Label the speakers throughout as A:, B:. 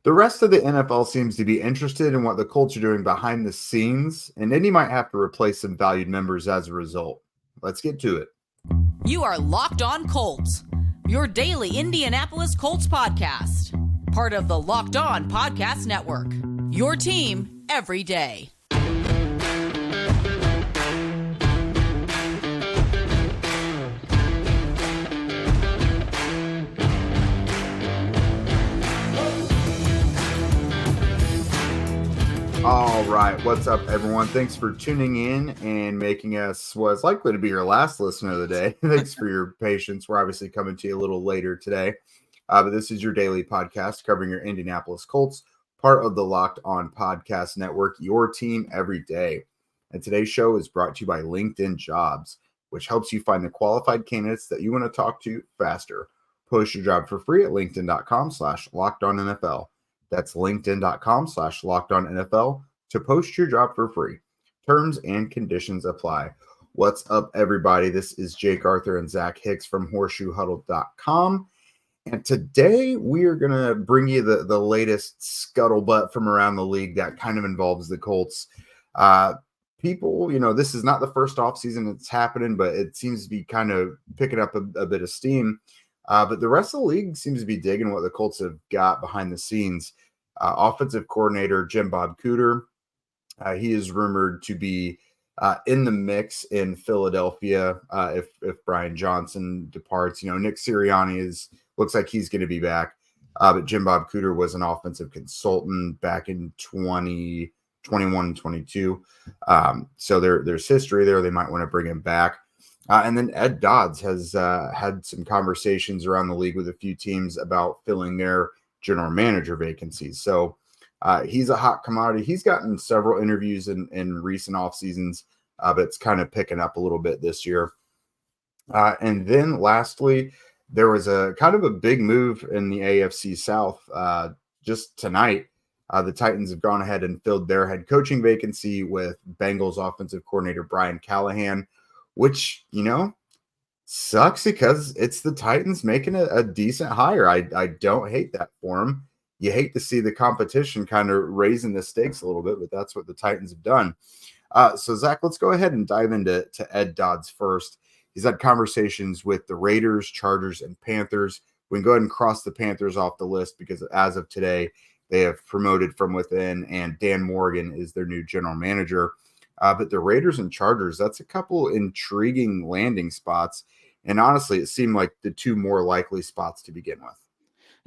A: The rest of the NFL seems to be interested in what the Colts are doing behind the scenes, and Indy might have to replace some valued members as a result. Let's get to it.
B: You are Locked On Colts, your daily Indianapolis Colts podcast. Part of the Locked On Podcast Network, your team every day.
A: All right, what's up, everyone? Thanks for tuning in and making us what is likely to be your last listener of the day. Thanks for your patience. We're obviously coming to you a little later today, but this is your daily podcast covering your Indianapolis Colts, part of the Locked On Podcast Network, your team every day. And today's show is brought to you by LinkedIn Jobs, which helps you find the qualified candidates that you want to talk to faster. Post your job for free at linkedin.com/lockedonnfl. That's linkedin.com/lockedonnfl to post your job for free. Terms and conditions apply. What's up, everybody? This is Jake Arthur and Zach Hicks from horseshoehuddle.com. And today we are going to bring you the latest scuttlebutt from around the league that kind of involves the Colts. People, this is not the first offseason that's happening, but it seems to be kind of picking up a bit of steam. But the rest of the league seems to be digging what the Colts have got behind the scenes. Offensive coordinator Bob Cooter, he is rumored to be in the mix in Philadelphia if Brian Johnson departs. Nick Sirianni looks like he's going to be back. But Bob Cooter was an offensive consultant back in 2021 and 22. So there's history there. They might want to bring him back. And then Ed Dodds has had some conversations around the league with a few teams about filling their general manager vacancies. So he's a hot commodity. He's gotten several interviews in recent off seasons, but it's kind of picking up a little bit this year. And then lastly, there was a kind of a big move in the AFC South just tonight. The Titans have gone ahead and filled their head coaching vacancy with Bengals offensive coordinator Brian Callahan, which, sucks because it's the Titans making a decent hire. I don't hate that for them. You hate to see the competition kind of raising the stakes a little bit, but that's what the Titans have done. So, Zach, let's go ahead and dive into Ed Dodds first. He's had conversations with the Raiders, Chargers, and Panthers. We can go ahead and cross the Panthers off the list because as of today, they have promoted from within, and Dan Morgan is their new general manager. But the Raiders and Chargers, that's a couple intriguing landing spots. And honestly, it seemed like the two more likely spots to begin with.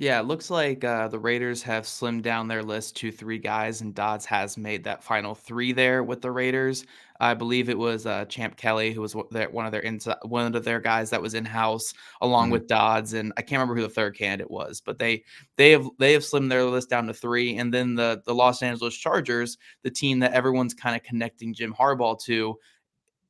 C: Yeah, it looks like the Raiders have slimmed down their list to 3 guys, and Dodds has made that final 3 there with the Raiders. I believe it was Champ Kelly, who was one of their guys that was in house, along with Dodds, and I can't remember who the third candidate was, but they have slimmed their list down to 3. And then the Los Angeles Chargers, the team that everyone's kind of connecting Jim Harbaugh to,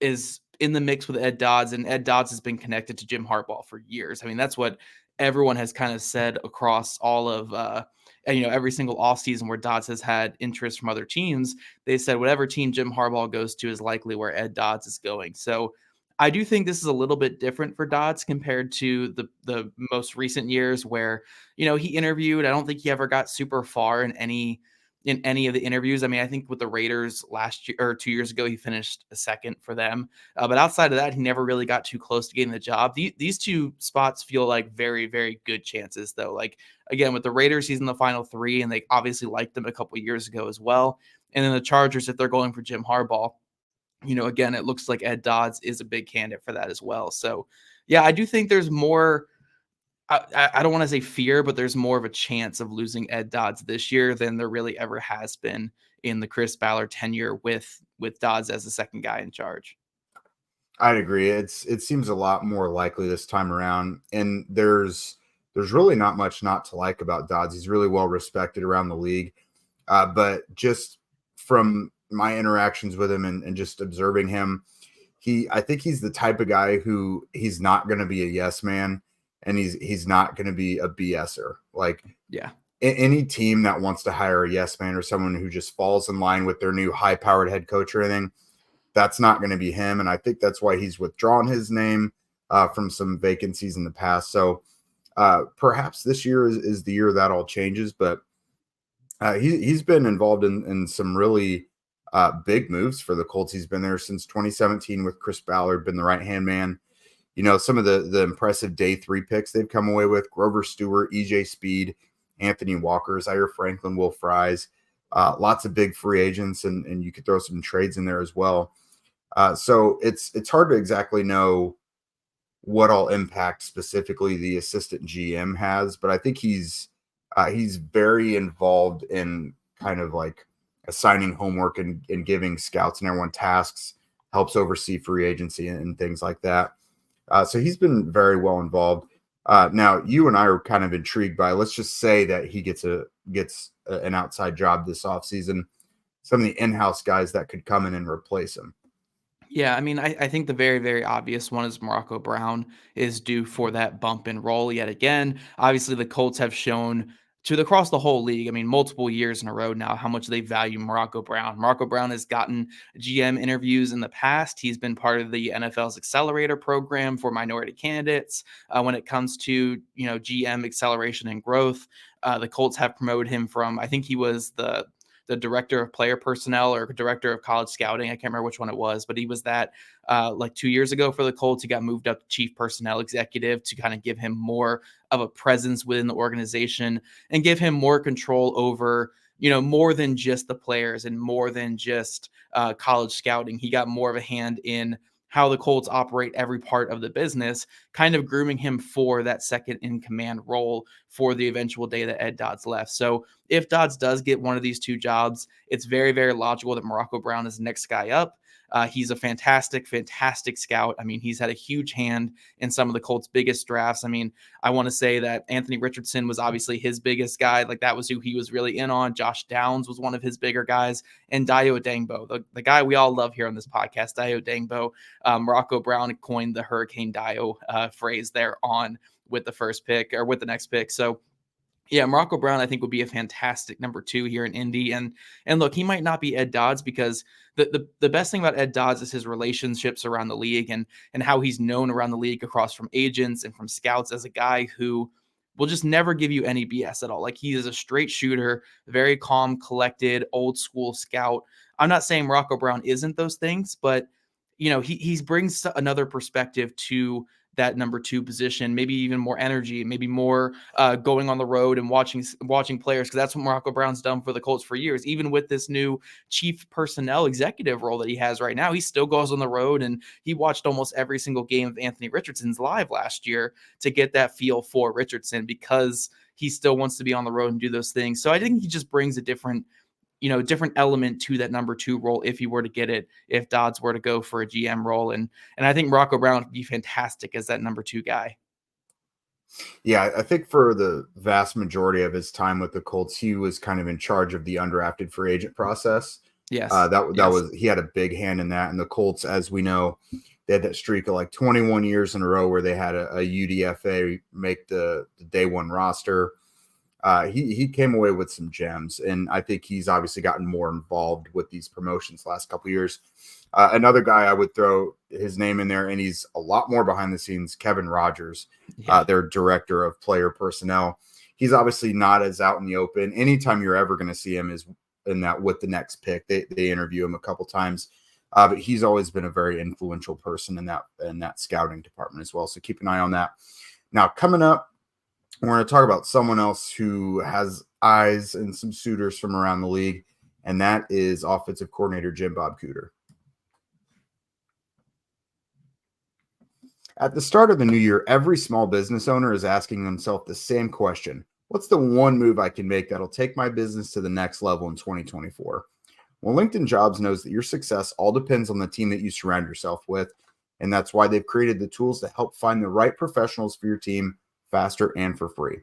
C: is in the mix with Ed Dodds, and Ed Dodds has been connected to Jim Harbaugh for years. I mean, that's what everyone has kind of said across all of, every single offseason where Dodds has had interest from other teams. They said whatever team Jim Harbaugh goes to is likely where Ed Dodds is going. So I do think this is a little bit different for Dodds compared to the most recent years where, he interviewed. I don't think he ever got super far in any of the interviews. I mean, I think with the Raiders last year or 2 years ago, he finished a second for them. But outside of that, he never really got too close to getting the job. These 2 spots feel like very, very good chances, though. Like, again, with the Raiders, he's in the final 3, and they obviously liked him a couple years ago as well. And then the Chargers, if they're going for Jim Harbaugh, again, it looks like Ed Dodds is a big candidate for that as well. So, yeah, I do think there's more. I don't want to say fear, but there's more of a chance of losing Ed Dodds this year than there really ever has been in the Chris Ballard tenure with Dodds as the second guy in charge.
A: I'd agree. It seems a lot more likely this time around, and there's really not much not to like about Dodds. He's really well respected around the league, but just from my interactions with him and just observing him, I think he's the type of guy who he's not going to be a yes man. And he's not going to be a BSer. Like,
C: yeah,
A: any team that wants to hire a yes man or someone who just falls in line with their new high-powered head coach or anything, that's not going to be him. And I think that's why he's withdrawn his name from some vacancies in the past. So perhaps this year is the year that all changes. But He's been involved in some really big moves for the Colts. He's been there since 2017 with Chris Ballard, been the right-hand man. Some of the impressive day 3 picks they've come away with: Grover Stewart, EJ Speed, Anthony Walker, Zaire Franklin, Will Fries, lots of big free agents, and you could throw some trades in there as well. So it's hard to exactly know what all impact specifically the assistant GM has, but I think he's very involved in kind of like assigning homework and giving scouts and everyone tasks, helps oversee free agency and things like that. So he's been very well involved. Now, you and I are kind of intrigued by, let's just say that he gets an outside job this offseason, some of the in-house guys that could come in and replace him.
C: Yeah, I mean, I think the very, very obvious one is Morocco Brown is due for that bump and roll yet again. Obviously, the Colts have shown across the whole league, I mean, multiple years in a row now, how much they value Morocco Brown. Morocco Brown has gotten GM interviews in the past. He's been part of the NFL's accelerator program for minority candidates when it comes to, GM acceleration and growth. The Colts have promoted him from, I think he was the director of player personnel or director of college scouting. I can't remember which one it was, but he was that like 2 years ago for the Colts. He got moved up to chief personnel executive to kind of give him more of a presence within the organization and give him more control over, more than just the players and more than just college scouting. He got more of a hand in how the Colts operate every part of the business, kind of grooming him for that second in command role for the eventual day that Ed Dodds left. So if Dodds does get one of these 2 jobs, it's very, very logical that Morocco Brown is the next guy up. He's a fantastic, fantastic scout. I mean, he's had a huge hand in some of the Colts' biggest drafts. I mean, I want to say that Anthony Richardson was obviously his biggest guy. Like, that was who he was really in on. Josh Downs was one of his bigger guys. And Dayo Dangbo, the guy we all love here on this podcast, Dayo Dangbo. Morocco Brown coined the Hurricane Dayo phrase there on with the first pick or with the next pick. So, yeah, Morocco Brown, I think, would be a fantastic number 2 here in Indy. And look, he might not be Ed Dodds because the best thing about Ed Dodds is his relationships around the league and how he's known around the league across from agents and from scouts as a guy who will just never give you any BS at all. Like, he is a straight shooter, very calm, collected, old school scout. I'm not saying Morocco Brown isn't those things, but he brings another perspective to that number 2 position, maybe even more energy, maybe more going on the road and watching players, because that's what Morocco Brown's done for the Colts for years. Even with this new chief personnel executive role that he has right now, he still goes on the road, and he watched almost every single game of Anthony Richardson's live last year to get that feel for Richardson, because he still wants to be on the road and do those things. So I think he just brings a different element to that number 2 role if he were to get it, if Dodds were to go for a GM role. And I think Morocco Brown would be fantastic as that number 2 guy.
A: Yeah, I think for the vast majority of his time with the Colts, he was kind of in charge of the undrafted free agent process.
C: Yes.
A: He had a big hand in that. And the Colts, as we know, they had that streak of like 21 years in a row where they had a UDFA make the day 1 roster. He came away with some gems, and I think he's obviously gotten more involved with these promotions last couple of years. Another guy I would throw his name in there, and he's a lot more behind the scenes, Kevin Rogers, their director of player personnel. He's obviously not as out in the open. Anytime you're ever going to see him is in that with the next pick. They interview him a couple times, but he's always been a very influential person in that scouting department as well. So keep an eye on that. Now, coming up, we're going to talk about someone else who has eyes and some suitors from around the league, and that is offensive coordinator Jim Bob Cooter. At the start of the new year, every small business owner is asking themselves the same question: what's the one move I can make that'll take my business to the next level in 2024? Well, LinkedIn Jobs knows that your success all depends on the team that you surround yourself with, and that's why they've created the tools to help find the right professionals for your team faster and for free.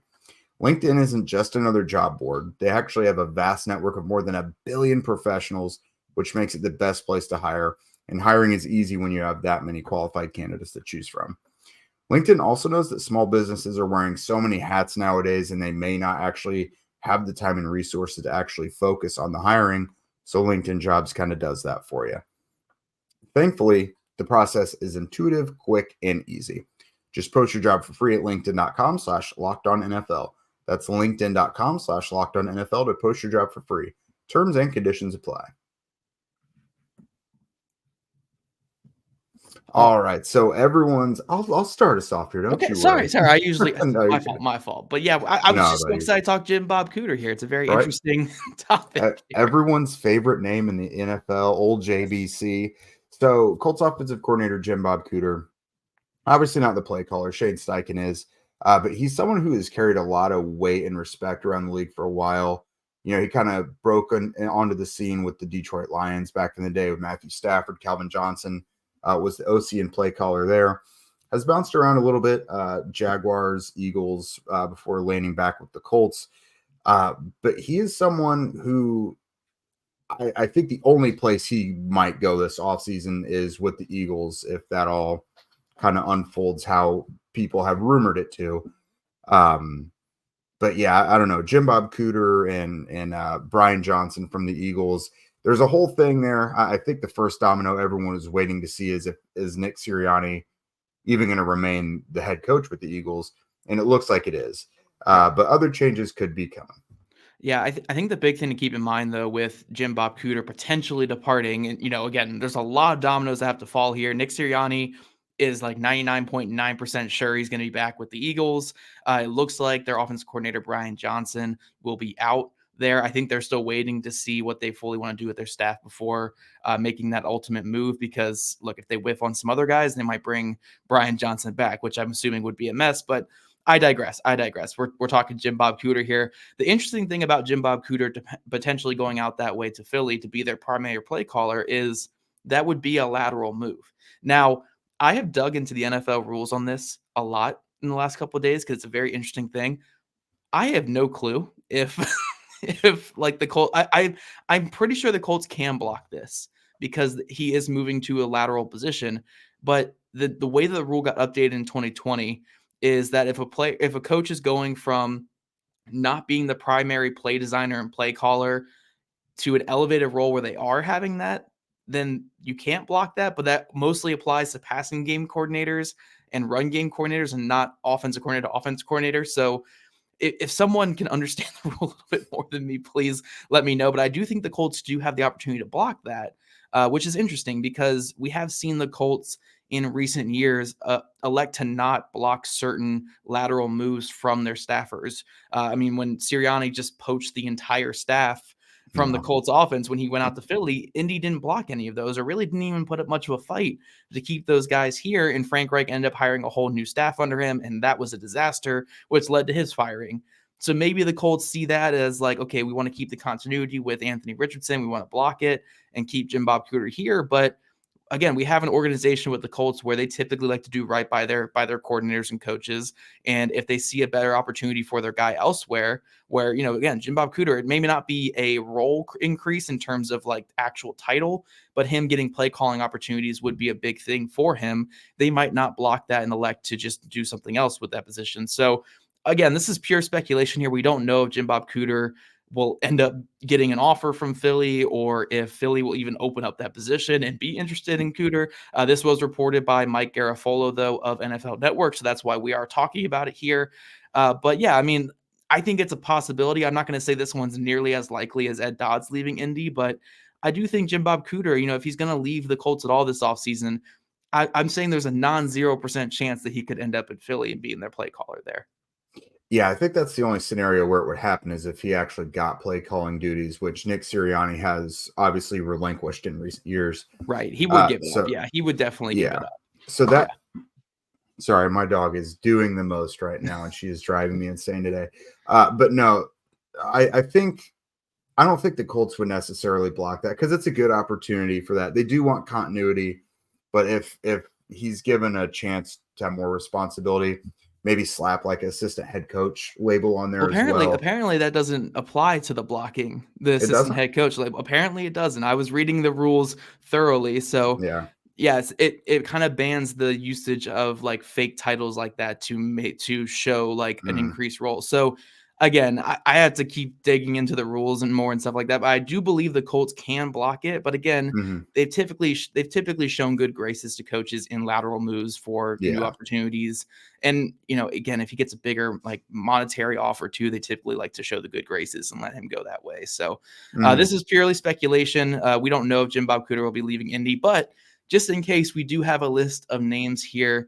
A: LinkedIn isn't just another job board. They actually have a vast network of more than 1 billion professionals, which makes it the best place to hire. And hiring is easy when you have that many qualified candidates to choose from. LinkedIn also knows that small businesses are wearing so many hats nowadays, and they may not actually have the time and resources to actually focus on the hiring. So LinkedIn Jobs kind of does that for you. Thankfully, the process is intuitive, quick, and easy. Just post your job for free at linkedin.com/LockedOnNFL. That's linkedin.com/LockedOnNFL to post your job for free. Terms and conditions apply. All right, so I'll start us off here. Don't you worry.
C: Sorry. I usually
A: No, you're
C: my fault. But yeah, I was
A: No,
C: just
A: no,
C: so
A: you're
C: excited to talk Jim Bob Cooter here. It's a very
A: right.
C: interesting topic.
A: Everyone's favorite name in the NFL, old JBC. So Colts offensive coordinator Jim Bob Cooter, obviously not the play caller. Shane Steichen is, but he's someone who has carried a lot of weight and respect around the league for a while. He kind of broke onto the scene with the Detroit Lions back in the day with Matthew Stafford. Calvin Johnson was the OC and play caller there. Has bounced around a little bit, Jaguars, Eagles, before landing back with the Colts. But he is someone who I think the only place he might go this offseason is with the Eagles, if that all kind of unfolds how people have rumored it to. But yeah, I don't know. Jim Bob Cooter and Brian Johnson from the Eagles. There's a whole thing there. I think the first domino everyone is waiting to see is Nick Sirianni even going to remain the head coach with the Eagles, and it looks like it is. But other changes could be coming.
C: Yeah, I think the big thing to keep in mind, though, with Jim Bob Cooter potentially departing, and again, there's a lot of dominoes that have to fall here. Nick Sirianni is like 99.9% sure he's going to be back with the Eagles. It looks like their offensive coordinator Brian Johnson will be out there. I think they're still waiting to see what they fully want to do with their staff before making that ultimate move. Because look, if they whiff on some other guys, they might bring Brian Johnson back, which I'm assuming would be a mess. But I digress. We're talking Jim Bob Cooter here. The interesting thing about Jim Bob Cooter potentially going out that way to Philly to be their primary play caller is that would be a lateral move. Now, I have dug into the NFL rules on this a lot in the last couple of days because it's a very interesting thing. I have no clue if like the Colts, I'm pretty sure the Colts can block this because he is moving to a lateral position. But the way that the rule got updated in 2020 is that if a coach is going from not being the primary play designer and play caller to an elevated role where they are having that, then you can't block that. But that mostly applies to passing game coordinators and run game coordinators and not offensive coordinator to offensive coordinator. So if someone can understand the rule a little bit more than me, please let me know. But I do think the Colts do have the opportunity to block that, which is interesting because we have seen the Colts in recent years elect to not block certain lateral moves from their staffers. When Sirianni just poached the entire staff from the Colts offense when he went out to Philly, Indy didn't block any of those or really didn't even put up much of a fight to keep those guys here. And Frank Reich ended up hiring a whole new staff under him, and that was a disaster, which led to his firing. So maybe the Colts see that as like, okay, we want to keep the continuity with Anthony Richardson. We want to block it and keep Jim Bob Cooter here. But again, we have an organization with the Colts where they typically like to do right by their coordinators and coaches. And if they see a better opportunity for their guy elsewhere, where, again, Jim Bob Cooter, it may not be a role increase in terms of like actual title, but him getting play calling opportunities would be a big thing for him. They might not block that and elect to just do something else with that position. So again, this is pure speculation here. We don't know if Jim Bob Cooter will end up getting an offer from Philly or if Philly will even open up that position and be interested in Cooter. This was reported by Mike Garafolo, though, of NFL Network. So that's why we are talking about it here. But yeah, I think it's a possibility. I'm not going to say this one's nearly as likely as Ed Dodds leaving Indy, but I do think Jim Bob Cooter, if he's going to leave the Colts at all this offseason, I'm saying there's a 0% chance that he could end up in Philly and being their play caller there.
A: Yeah, I think that's the only scenario where it would happen is if he actually got play calling duties, which Nick Sirianni has obviously relinquished in recent years.
C: Right. He would give it up. Yeah, he would definitely give it up.
A: So sorry, my dog is doing the most right now and she is driving me insane today. But no, I don't think the Colts would necessarily block that because it's a good opportunity for that. They do want continuity, but if he's given a chance to have more responsibility, maybe slap like assistant head coach label on there as well.
C: Apparently that doesn't apply to the blocking, the assistant head coach label. Apparently it doesn't. I was reading the rules thoroughly. So yes, it kind of bans the usage of like fake titles like that to show like an increased role. So Again, I have to keep digging into the rules and more and stuff like that. But I do believe the Colts can block it. But again,
A: Mhm.
C: they've typically shown good graces to coaches in lateral moves for new
A: Yeah.
C: opportunities. And again, if he gets a bigger like monetary offer too, they typically like to show the good graces and let him go that way. So
A: Mhm.
C: this is purely speculation. We don't know if Jim Bob Cooter will be leaving Indy, but just in case, we do have a list of names here.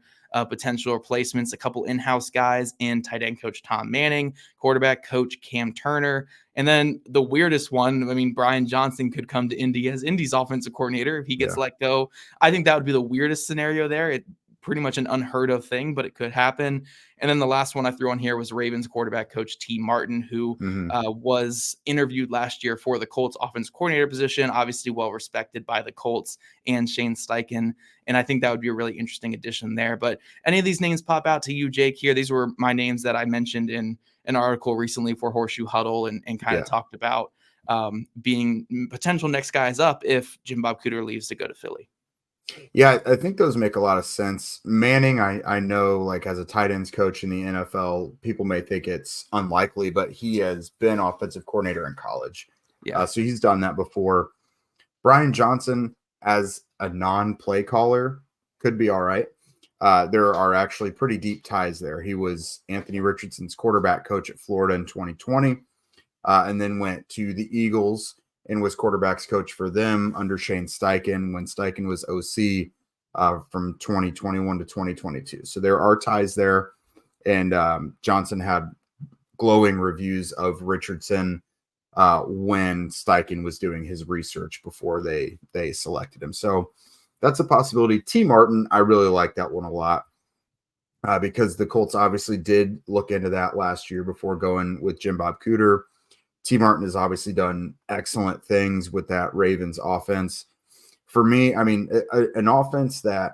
C: Potential replacements, a couple in-house guys in tight end coach Tom Manning, quarterback coach Cam Turner, and then the weirdest one, I mean, Brian Johnson could come to Indy as Indy's offensive coordinator if he gets
A: Yeah.
C: let go. I think that would be the weirdest scenario there. It pretty much an unheard of thing, but it could happen. And then the last one I threw on here was Ravens quarterback coach T. Martin, who
A: Mhm.
C: was interviewed last year for the Colts offense coordinator position, obviously well respected by the Colts and Shane Steichen. And I think that would be a really interesting addition there. But any of these names pop out to you, Jake, here? These were my names that I mentioned in an article recently for Horseshoe Huddle and kind of
A: Yeah.
C: talked about being potential next guys up if Jim Bob Cooter leaves to go to Philly.
A: Yeah, I think those make a lot of sense. Manning, I know, like as a tight ends coach in the NFL, people may think it's unlikely, but he has been offensive coordinator in college.
C: Yeah.
A: So he's done that before. Brian Johnson, as a non-play caller, could be all right. There are actually pretty deep ties there. He was Anthony Richardson's quarterback coach at Florida in 2020, and then went to the Eagles and was quarterbacks coach for them under Shane Steichen when Steichen was OC from 2021 to 2022. So there are ties there. And Johnson had glowing reviews of Richardson when Steichen was doing his research before they selected him. So that's a possibility. T. Martin, I really like that one a lot because the Colts obviously did look into that last year before going with Jim Bob Cooter. T. Martin has obviously done excellent things with that Ravens offense. For me, I mean, an offense that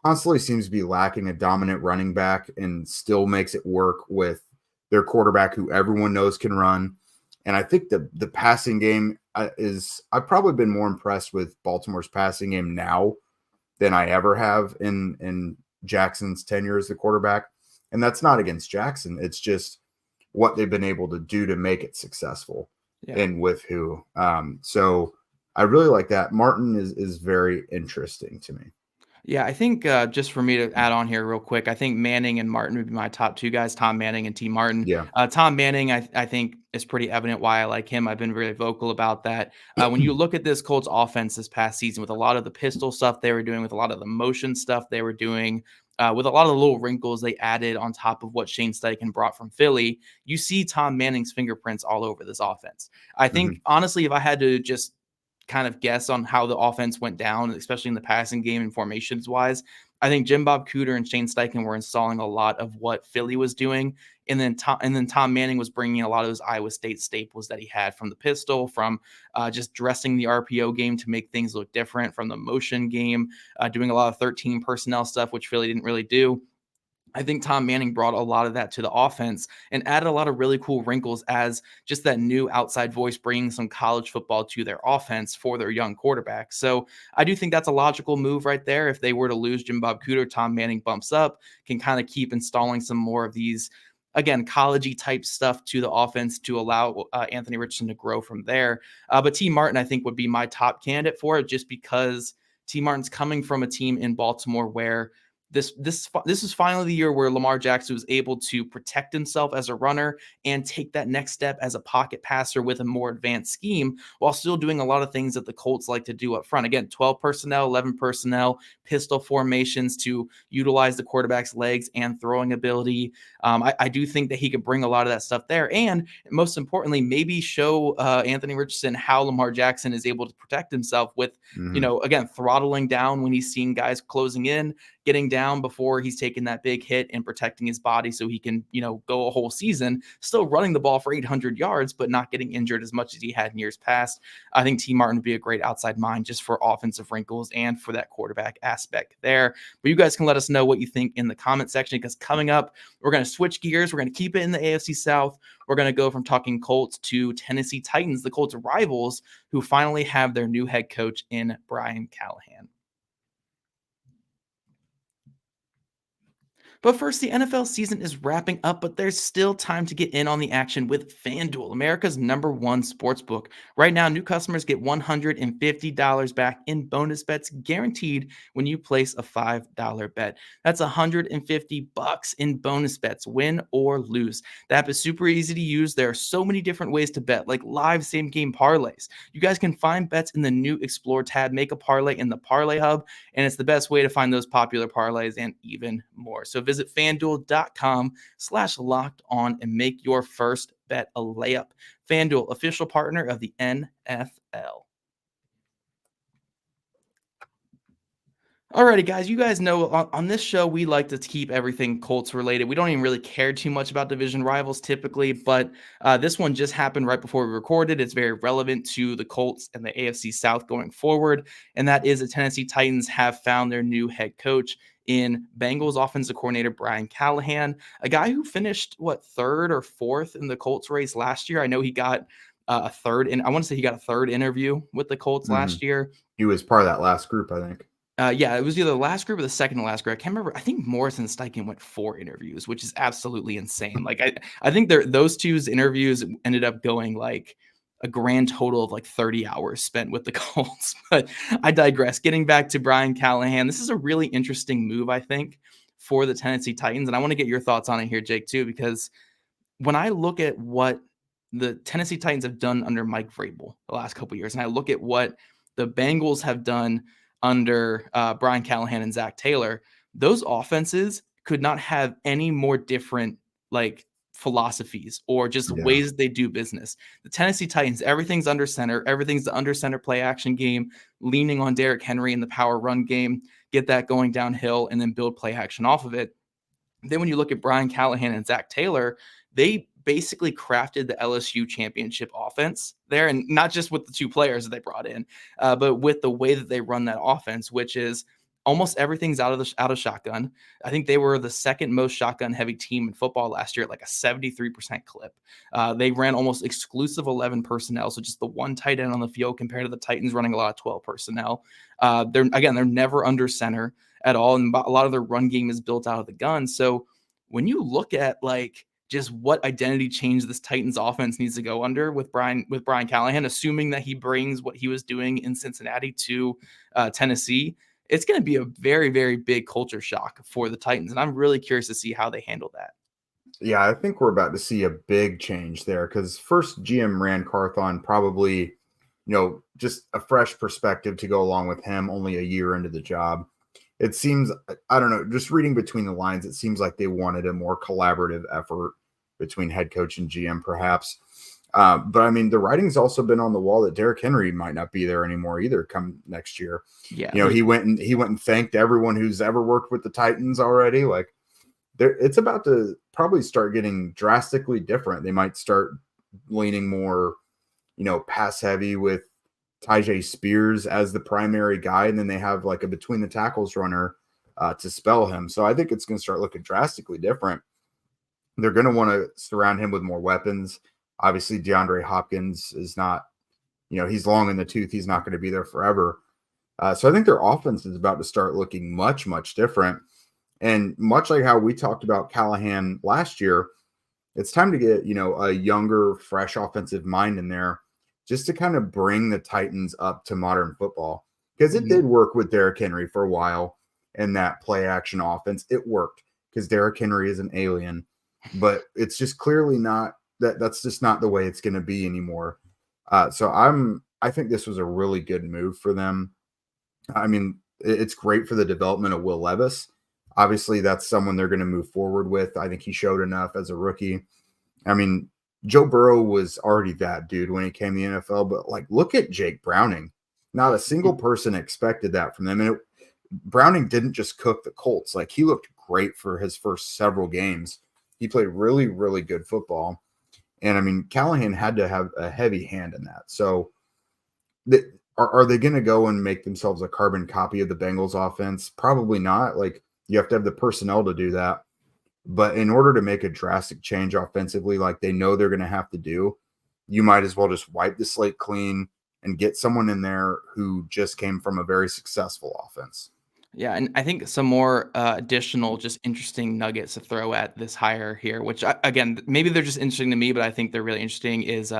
A: constantly seems to be lacking a dominant running back and still makes it work with their quarterback who everyone knows can run. And I think the passing game I've probably been more impressed with Baltimore's passing game now than I ever have in Jackson's tenure as the quarterback. And that's not against Jackson. It's just what they've been able to do to make it successful and with who. So I really like that. Martin is very interesting to me.
C: Yeah, I think just for me to add on here real quick, I think Manning and Martin would be my top two guys, Tom Manning and T. Martin.
A: Yeah.
C: Tom Manning, I think, is pretty evident why I like him. I've been really vocal about that. When you look at this Colts offense this past season with a lot of the pistol stuff they were doing, with a lot of the motion stuff they were doing, with a lot of the little wrinkles they added on top of what Shane Steichen brought from Philly, you see Tom Manning's fingerprints all over this offense. I think, honestly, if I had to just kind of guess on how the offense went down, especially in the passing game and formations wise, I think Jim Bob Cooter and Shane Steichen were installing a lot of what Philly was doing. And then Tom Manning was bringing a lot of those Iowa State staples that he had from the pistol, from just dressing the RPO game to make things look different, from the motion game, doing a lot of 13 personnel stuff, which Philly didn't really do. I think Tom Manning brought a lot of that to the offense and added a lot of really cool wrinkles as just that new outside voice, bringing some college football to their offense for their young quarterback. So I do think that's a logical move right there. If they were to lose Jim Bob Cooter, Tom Manning bumps up, can kind of keep installing some more of these, again, college-y type stuff to the offense to allow Anthony Richardson to grow from there. But T. Martin, I think, would be my top candidate for it, just because T. Martin's coming from a team in Baltimore where this is finally the year where Lamar Jackson was able to protect himself as a runner and take that next step as a pocket passer with a more advanced scheme, while still doing a lot of things that the Colts like to do up front. Again, 12 personnel, 11 personnel, pistol formations to utilize the quarterback's legs and throwing ability. I do think that he could bring a lot of that stuff there. And most importantly, maybe show Anthony Richardson how Lamar Jackson is able to protect himself with, again, throttling down when he's seeing guys closing in, getting down before he's taking that big hit and protecting his body so he can, go a whole season still running the ball for 800 yards, but not getting injured as much as he had in years past. I think T. Martin would be a great outside mind just for offensive wrinkles and for that quarterback aspect there. But you guys can let us know what you think in the comment section, because coming up, we're going to switch gears. We're going to keep it in the AFC South. We're going to go from talking Colts to Tennessee Titans, the Colts rivals, who finally have their new head coach in Brian Callahan. But first, the NFL season is wrapping up, but there's still time to get in on the action with FanDuel, America's #1 sportsbook. Right now, new customers get $150 back in bonus bets guaranteed when you place a $5 bet. That's $150 in bonus bets, win or lose. The app is super easy to use. There are so many different ways to bet, like live same game parlays. You guys can find bets in the new Explore tab, make a parlay in the Parlay Hub, and it's the best way to find those popular parlays and even more. So visit FanDuel.com/locked-on and make your first bet a layup. FanDuel, official partner of the NFL. Alrighty, guys, you guys know on this show, we like to keep everything Colts related. We don't even really care too much about division rivals typically, but this one just happened right before we recorded. It's very relevant to the Colts and the AFC South going forward, and that is the Tennessee Titans have found their new head coach in Bengals offensive coordinator Brian Callahan, a guy who finished, third or fourth in the Colts race last year. I know he got a third, and I want to say he got a third interview with the Colts last year.
A: He was part of that last group, I think.
C: Yeah, it was either the last group or the second to last group. I can't remember. I think Morrison Steichen went 4 interviews, which is absolutely insane. Like I think those two's interviews ended up going like a grand total of like 30 hours spent with the Colts. But I digress. Getting back to Brian Callahan, this is a really interesting move, I think, for the Tennessee Titans. And I want to get your thoughts on it here, Jake, too, because when I look at what the Tennessee Titans have done under Mike Vrabel the last couple of years, and I look at what the Bengals have done under Brian Callahan and Zach Taylor, those offenses could not have any more different philosophies or just ways they do business. The Tennessee Titans, everything's under center. Everything's the under center play action game, leaning on Derrick Henry in the power run game, get that going downhill and then build play action off of it. Then when you look at Brian Callahan and Zach Taylor, they basically crafted the LSU championship offense there, and not just with the 2 players that they brought in, but with the way that they run that offense, which is almost everything's out of shotgun. I think they were the second most shotgun heavy team in football last year at like a 73% clip. They ran almost exclusive 11 personnel, so just the 1 tight end on the field compared to the Titans running a lot of 12 personnel. They're never under center at all, and a lot of their run game is built out of the gun. So when you look at just what identity change this Titans offense needs to go under with Brian Callahan, assuming that he brings what he was doing in Cincinnati to Tennessee, it's going to be a very, very big culture shock for the Titans. And I'm really curious to see how they handle that.
A: Yeah, I think we're about to see a big change there because first GM Rand Carthon probably, just a fresh perspective to go along with him only a year into the job. It seems, I don't know, just reading between the lines, it seems like they wanted a more collaborative effort between head coach and GM, perhaps. But I mean, the writing's also been on the wall that Derrick Henry might not be there anymore either come next year.
C: Yeah,
A: he went and thanked everyone who's ever worked with the Titans already. It's about to probably start getting drastically different. They might start leaning more, pass heavy with Tyjae Spears as the primary guy, and then they have like a between the tackles runner to spell him. So I think it's going to start looking drastically different. They're going to want to surround him with more weapons. Obviously, DeAndre Hopkins is not, he's long in the tooth. He's not going to be there forever. So I think their offense is about to start looking much, much different. And much like how we talked about Callahan last year, it's time to get, a younger, fresh offensive mind in there just to kind of bring the Titans up to modern football. Because it did work with Derrick Henry for a while in that play action offense. It worked because Derrick Henry is an alien. But it's just clearly not that's just not the way it's going to be anymore. So I think this was a really good move for them. I mean, it's great for the development of Will Levis. Obviously, that's someone they're going to move forward with. I think he showed enough as a rookie. I mean, Joe Burrow was already that dude when he came to the NFL, but look at Jake Browning. Not a single person expected that from them. And Browning didn't just cook the Colts. He looked great for his first several games. He played really, really good football. And I mean, Callahan had to have a heavy hand in that. So are they going to go and make themselves a carbon copy of the Bengals offense? Probably not. You have to have the personnel to do that. But in order to make a drastic change offensively, like they know they're going to have to do, you might as well just wipe the slate clean and get someone in there who just came from a very successful offense.
C: Yeah, and I think some more additional just interesting nuggets to throw at this hire here, which again, maybe they're just interesting to me, but I think they're really interesting is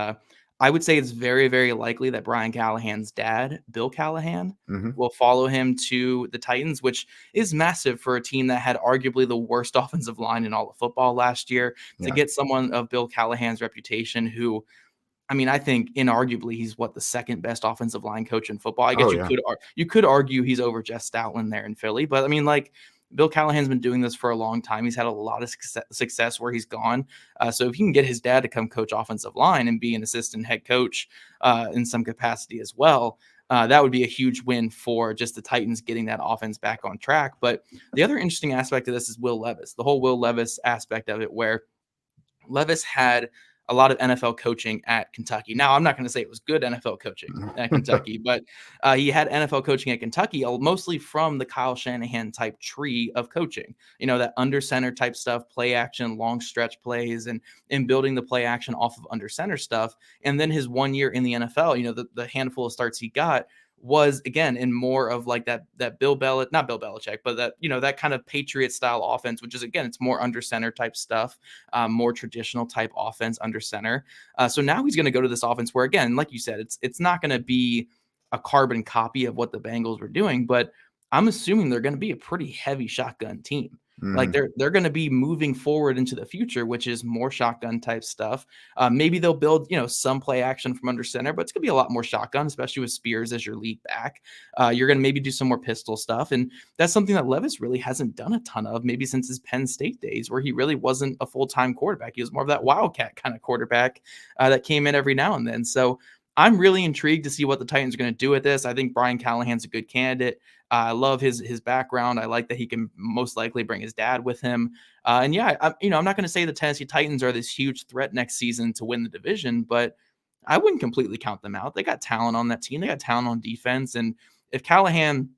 C: I would say it's very, very likely that Brian Callahan's dad, Bill Callahan,
A: Hmm.
C: will follow him to the Titans, which is massive for a team that had arguably the worst offensive line in all of football last year. To
A: Yeah.
C: get someone of Bill Callahan's reputation who I mean, I think inarguably he's the second best offensive line coach in football. I
A: Oh
C: guess
A: yeah.
C: you could argue he's over Jeff Stoutland there in Philly, but I mean, like Bill Callahan's been doing this for a long time. He's had a lot of success where he's gone. So if you can get his dad to come coach offensive line and be an assistant head coach in some capacity as well, that would be a huge win for just the Titans getting that offense back on track. But the other interesting aspect of this is Will Levis, the whole Will Levis aspect of it, where Levis had a lot of NFL coaching at Kentucky. Now, I'm not going to say it was good NFL coaching at Kentucky, but he had NFL coaching at Kentucky, mostly from the Kyle Shanahan type tree of coaching. You know, that under center type stuff, play action, long stretch plays, and building the play action off of under center stuff. And then his 1 year in the NFL, you know, the handful of starts he got was again in more of like that not Bill Belichick, but that, you know, that kind of Patriot style offense, which is again, it's more under center type stuff, more traditional type offense under center. So now he's going to go to this offense where, again, like you said, it's not going to be a carbon copy of what the Bengals were doing, but I'm assuming they're going to be a pretty heavy shotgun team. Like
A: Mhm.
C: they're going to be moving forward into the future, which is more shotgun type stuff. Maybe they'll build, you know, some play action from under center, but it's going to be a lot more shotgun, especially with Spears as your lead back. You're going to maybe do some more pistol stuff, and that's something that Levis really hasn't done a ton of, maybe since his Penn State days, where he really wasn't a full-time quarterback. He was more of that wildcat kind of quarterback that came in every now and then. So I'm really intrigued to see what the Titans are going to do with this. I think Brian Callahan's a good candidate. I love his background. I like that he can most likely bring his dad with him. And yeah, I'm not going to say the Tennessee Titans are this huge threat next season to win the division, but I wouldn't completely count them out. They got talent on that team. They got talent on defense. And if Callahan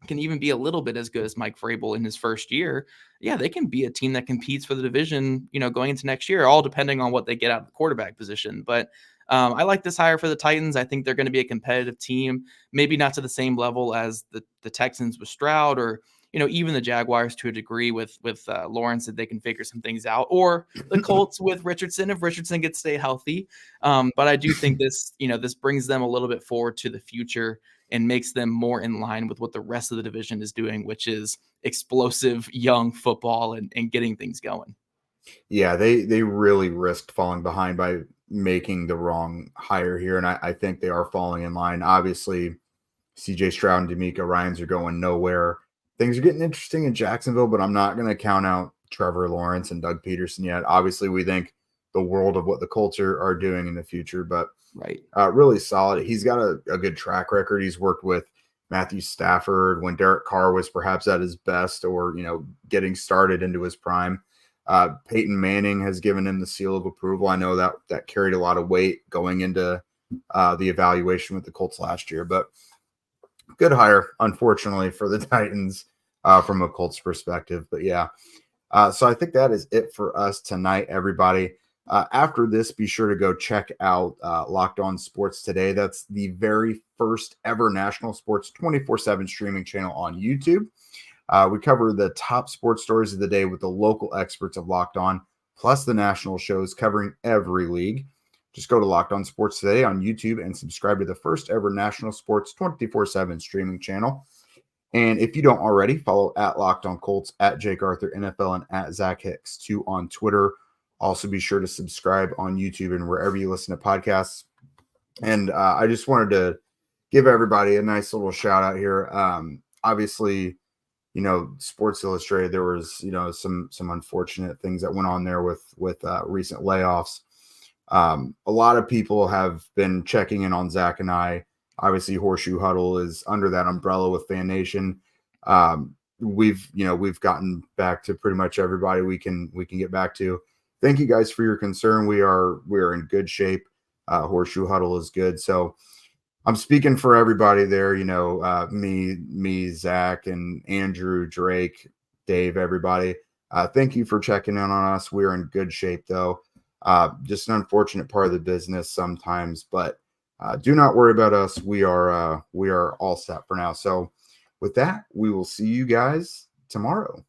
C: can even be a little bit as good as Mike Vrabel in his first year, yeah, they can be a team that competes for the division, you know, going into next year, all depending on what they get out of the quarterback position. But I like this hire for the Titans. I think they're going to be a competitive team, maybe not to the same level as the Texans with Stroud, or, you know, even the Jaguars to a degree with Lawrence, that they can figure some things out, or the Colts with Richardson if Richardson gets stay healthy. But I do think this brings them a little bit forward to the future and makes them more in line with what the rest of the division is doing, which is explosive young football and getting things going.
A: Yeah, they really risked falling behind by making the wrong hire here, and I think they are falling in line. Obviously, CJ Stroud and D'Amico Ryans are going nowhere. Things are getting interesting in Jacksonville, but I'm not going to count out Trevor Lawrence and Doug Peterson yet. Obviously, we think the world of what the Colts are doing in the future, but
C: Right.
A: really solid. He's got a good track record. He's worked with Matthew Stafford when Derek Carr was perhaps at his best, or, you know, getting started into his prime. Peyton Manning has given him the seal of approval. I know that carried a lot of weight going into the evaluation with the Colts last year, but good hire, unfortunately, for the Titans from a Colts perspective. But yeah, so I think that is it for us tonight, everybody. After this, be sure to go check out Locked On Sports Today. That's the very first ever national sports 24/7 streaming channel on YouTube. We cover the top sports stories of the day with the local experts of Locked On, plus the national shows covering every league. Just go to Locked On Sports Today on YouTube and subscribe to the first ever national sports 24/7 streaming channel. And if you don't already, follow at Locked On Colts, at Jake Arthur NFL, and at Zach Hicks 2 on Twitter. Also, be sure to subscribe on YouTube and wherever you listen to podcasts. And I just wanted to give everybody a nice little shout out here. Obviously, you know, Sports Illustrated, there was, you know, some unfortunate things that went on there with recent layoffs. A lot of people have been checking in on Zach and I. Obviously, Horseshoe Huddle is under that umbrella with Fan Nation. We've gotten back to pretty much everybody we can get back to. Thank you guys for your concern. We are in good shape. Horseshoe Huddle is good. So I'm speaking for everybody there, you know, me, Zach, and Andrew, Drake, Dave, everybody. Thank you for checking in on us. We're in good shape, though. Just an unfortunate part of the business sometimes, but do not worry about us. We are all set for now. So with that, we will see you guys tomorrow.